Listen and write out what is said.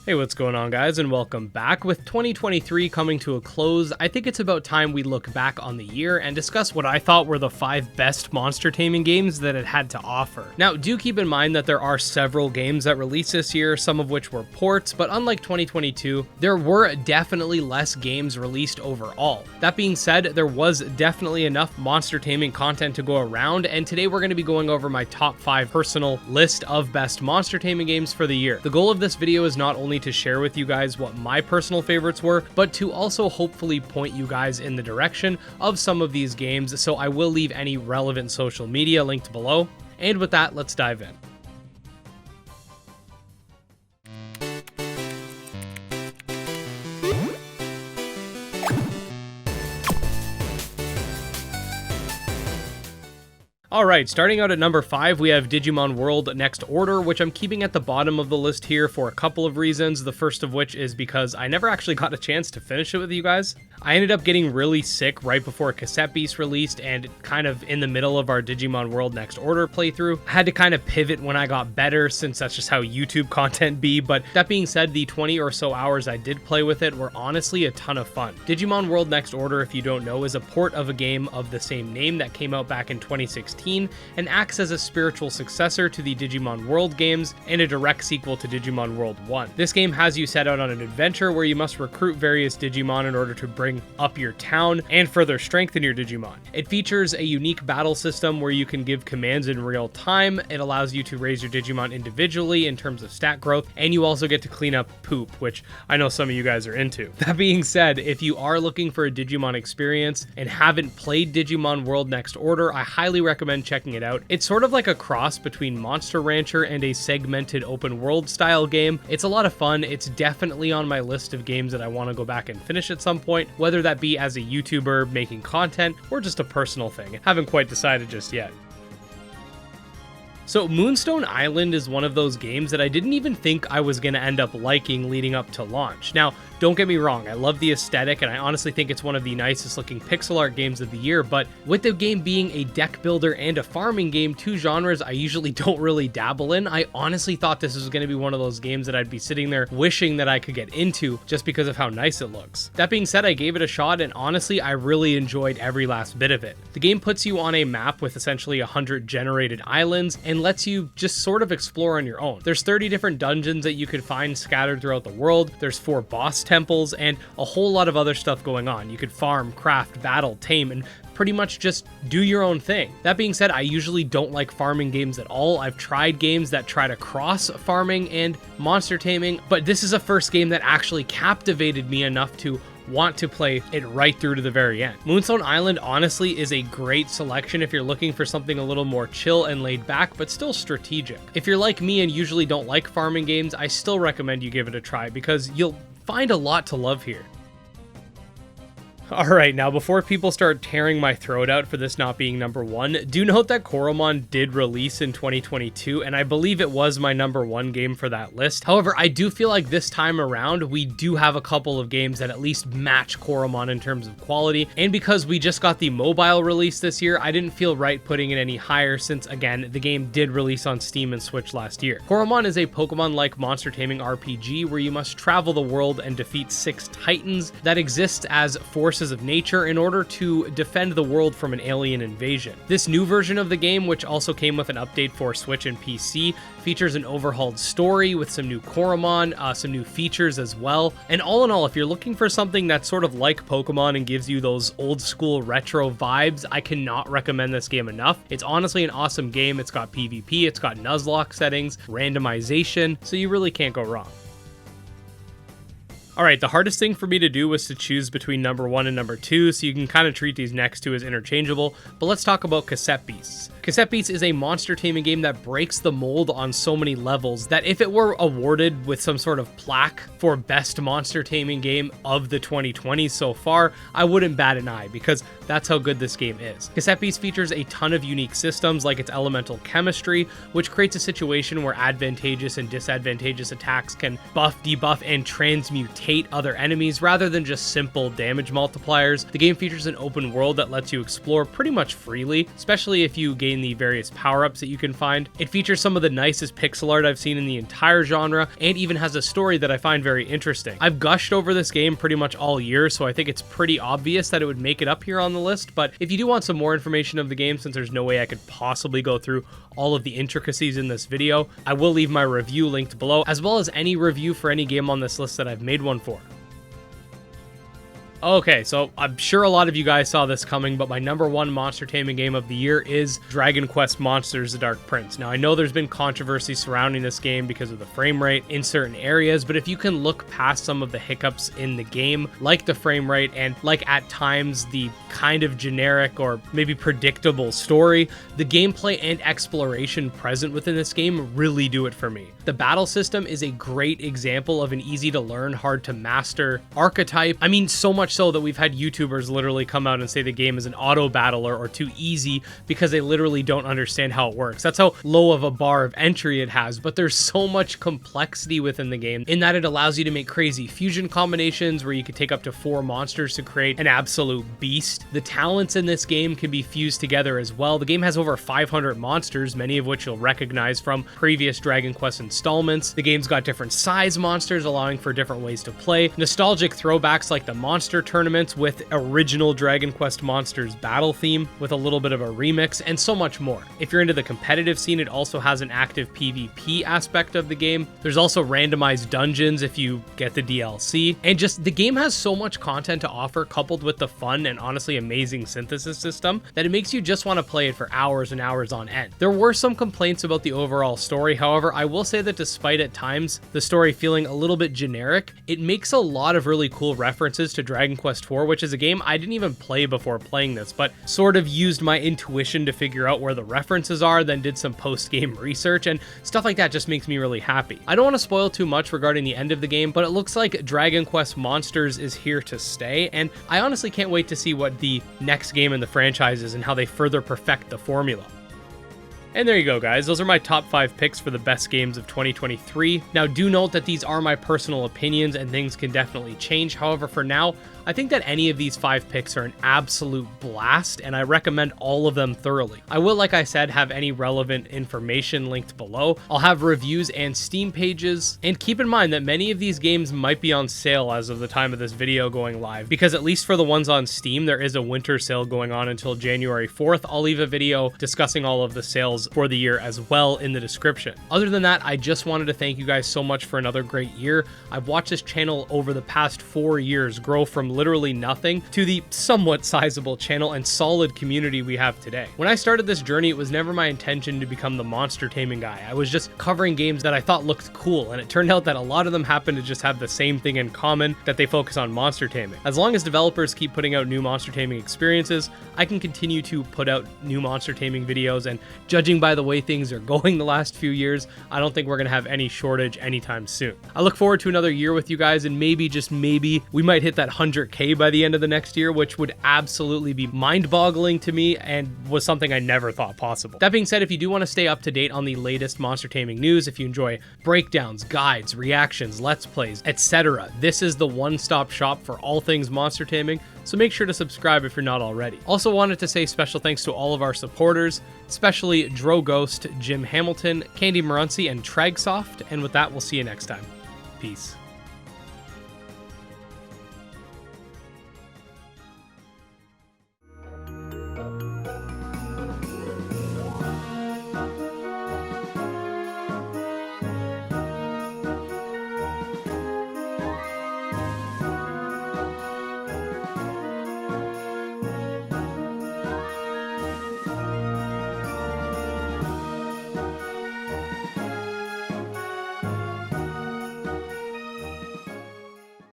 Hey, what's going on, guys, and welcome back. With 2023 coming to a close, I think it's about time we look back on the year and discuss what I thought were the 5 best monster taming games that it had to offer. Now, do keep in mind that there are several games that released this year, some of which were ports, but unlike 2022, there were definitely less games released overall. That being said, there was definitely enough monster taming content to go around, and today we're going to be going over my top 5 personal list of best monster taming games for the year. The goal of this video is not only to share with you guys what my personal favorites were, but to also hopefully point you guys in the direction of some of these games, so I will leave any relevant social media linked below. And with that, let's dive in. Alright, starting out at number 5, we have Digimon World Next Order, which I'm keeping at the bottom of the list here for a couple of reasons. The first of which is because I never actually got a chance to finish it with you guys. I ended up getting really sick right before Cassette Beast released, and kind of in the middle of our Digimon World Next Order playthrough. I had to kind of pivot when I got better, since that's just how YouTube content be, but that being said, the 20 or so hours I did play with it were honestly a ton of fun. Digimon World Next Order, if you don't know, is a port of a game of the same name that came out back in 2016, and acts as a spiritual successor to the Digimon World games and a direct sequel to Digimon World 1. This game has you set out on an adventure where you must recruit various Digimon in order to bring up your town and further strengthen your Digimon. It features a unique battle system where you can give commands in real time. It allows you to raise your Digimon individually in terms of stat growth, and you also get to clean up poop, which I know some of you guys are into. That being said, if you are looking for a Digimon experience and haven't played Digimon World Next Order, I highly recommend checking it out. It's sort of like a cross between Monster Rancher and a segmented open world style game. It's a lot of fun. It's definitely on my list of games that I want to go back and finish at some point, whether that be as a YouTuber making content or just a personal thing. Haven't quite decided just yet. So Moonstone Island is one of those games that I didn't even think I was going to end up liking leading up to launch. Now, don't get me wrong, I love the aesthetic, and I honestly think it's one of the nicest looking pixel art games of the year, but with the game being a deck builder and a farming game, two genres I usually don't really dabble in, I honestly thought this was going to be one of those games that I'd be sitting there wishing that I could get into just because of how nice it looks. That being said, I gave it a shot, and honestly, I really enjoyed every last bit of it. The game puts you on a map with essentially 100 generated islands, and lets you just sort of explore on your own. There's 30 different dungeons that you could find scattered throughout the world. There's 4 boss temples and a whole lot of other stuff going on. You could farm, craft, battle, tame, and pretty much just do your own thing. That being said, I usually don't like farming games at all. I've tried games that try to cross farming and monster taming, but this is a first game that actually captivated me enough to want to play it right through to the very end. Moonstone Island honestly is a great selection if you're looking for something a little more chill and laid back, but still strategic. If you're like me and usually don't like farming games, I still recommend you give it a try because you'll find a lot to love here. Alright, now before people start tearing my throat out for this not being number 1, do note that Coromon did release in 2022, and I believe it was my number 1 game for that list. However, I do feel like this time around, we do have a couple of games that at least match Coromon in terms of quality, and because we just got the mobile release this year, I didn't feel right putting it any higher since, again, the game did release on Steam and Switch last year. Coromon is a Pokemon-like monster taming RPG where you must travel the world and defeat 6 titans that exist as forces of nature in order to defend the world from an alien invasion. This new version of the game, which also came with an update for Switch and PC, features an overhauled story with some new Coromon, some new features as well. And all in all, if you're looking for something that's sort of like Pokemon and gives you those old school retro vibes, I cannot recommend this game enough. It's honestly an awesome game. It's got PvP, it's got Nuzlocke settings, randomization, so you really can't go wrong. Alright, the hardest thing for me to do was to choose between number 1 and number 2, so you can kind of treat these next two as interchangeable, but let's talk about Cassette Beasts. Cassette Beasts is a monster taming game that breaks the mold on so many levels that if it were awarded with some sort of plaque for best monster taming game of the 2020s so far, I wouldn't bat an eye because that's how good this game is. Cassette Beasts features a ton of unique systems like its elemental chemistry, which creates a situation where advantageous and disadvantageous attacks can buff, debuff, and transmutate other enemies rather than just simple damage multipliers. The game features an open world that lets you explore pretty much freely, especially if you gain in the various power-ups that you can find. It features some of the nicest pixel art I've seen in the entire genre, and even has a story that I find very interesting. I've gushed over this game pretty much all year, so I think it's pretty obvious that it would make it up here on the list, but if you do want some more information of the game, since there's no way I could possibly go through all of the intricacies in this video, I will leave my review linked below, as well as any review for any game on this list that I've made one for. Okay, so I'm sure a lot of you guys saw this coming, but my number one monster taming game of the year is Dragon Quest Monsters: The Dark Prince. Now, I know there's been controversy surrounding this game because of the frame rate in certain areas, but if you can look past some of the hiccups in the game, like the frame rate and like at times the kind of generic or maybe predictable story, the gameplay and exploration present within this game really do it for me. The battle system is a great example of an easy to learn, hard to master archetype. I mean, so much so that we've had YouTubers literally come out and say the game is an auto battler or too easy because they literally don't understand how it works. That's how low of a bar of entry it has, but there's so much complexity within the game in that it allows you to make crazy fusion combinations where you could take up to 4 monsters to create an absolute beast. The talents in this game can be fused together as well. The game has over 500 monsters, many of which you'll recognize from previous Dragon Quest installments. The game's got different size monsters, allowing for different ways to play. Nostalgic throwbacks like the monster tournaments with original Dragon Quest Monsters battle theme with a little bit of a remix, and so much more. If you're into the competitive scene, it also has an active PvP aspect of the game. There's also randomized dungeons if you get the DLC, and just the game has so much content to offer, coupled with the fun and honestly amazing synthesis system, that it makes you just want to play it for hours and hours on end. There were some complaints about the overall story, however, I will say that despite at times the story feeling a little bit generic, it makes a lot of really cool references to Dragon Quest IV, which is a game I didn't even play before playing this, but sort of used my intuition to figure out where the references are, then did some post-game research, and stuff like that just makes me really happy. I don't want to spoil too much regarding the end of the game, but it looks like Dragon Quest Monsters is here to stay, and I honestly can't wait to see what the next game in the franchise is and how they further perfect the formula. And there you go, guys. Those are my top 5 picks for the best games of 2023. Now, do note that these are my personal opinions and things can definitely change. However, for now, I think that any of these 5 picks are an absolute blast, and I recommend all of them thoroughly. I will, like I said, have any relevant information linked below. I'll have reviews and Steam pages, and keep in mind that many of these games might be on sale as of the time of this video going live, because at least for the ones on Steam, there is a winter sale going on until January 4th. I'll leave a video discussing all of the sales for the year as well in the description. Other than that, I just wanted to thank you guys so much for another great year. I've watched this channel over the past 4 years grow from literally nothing to the somewhat sizable channel and solid community we have today. When I started this journey, it was never my intention to become the monster taming guy. I was just covering games that I thought looked cool, and it turned out that a lot of them happen to just have the same thing in common, that they focus on monster taming. As long as developers keep putting out new monster taming experiences, I can continue to put out new monster taming videos, and judging by the way things are going the last few years, I don't think we're gonna have any shortage anytime soon. I look forward to another year with you guys, and maybe, just maybe, we might hit that 100K by the end of the next year, which would absolutely be mind-boggling to me and was something I never thought possible. That being said, if you do want to stay up to date on the latest monster taming news, if you enjoy breakdowns, guides, reactions, let's plays, etc., this is the one-stop shop for all things monster taming, so make sure to subscribe if you're not already. Also wanted to say special thanks to all of our supporters, especially Dro Ghost, Jim Hamilton, Candy Marunci, and Tragsoft, and with that, we'll see you next time. Peace.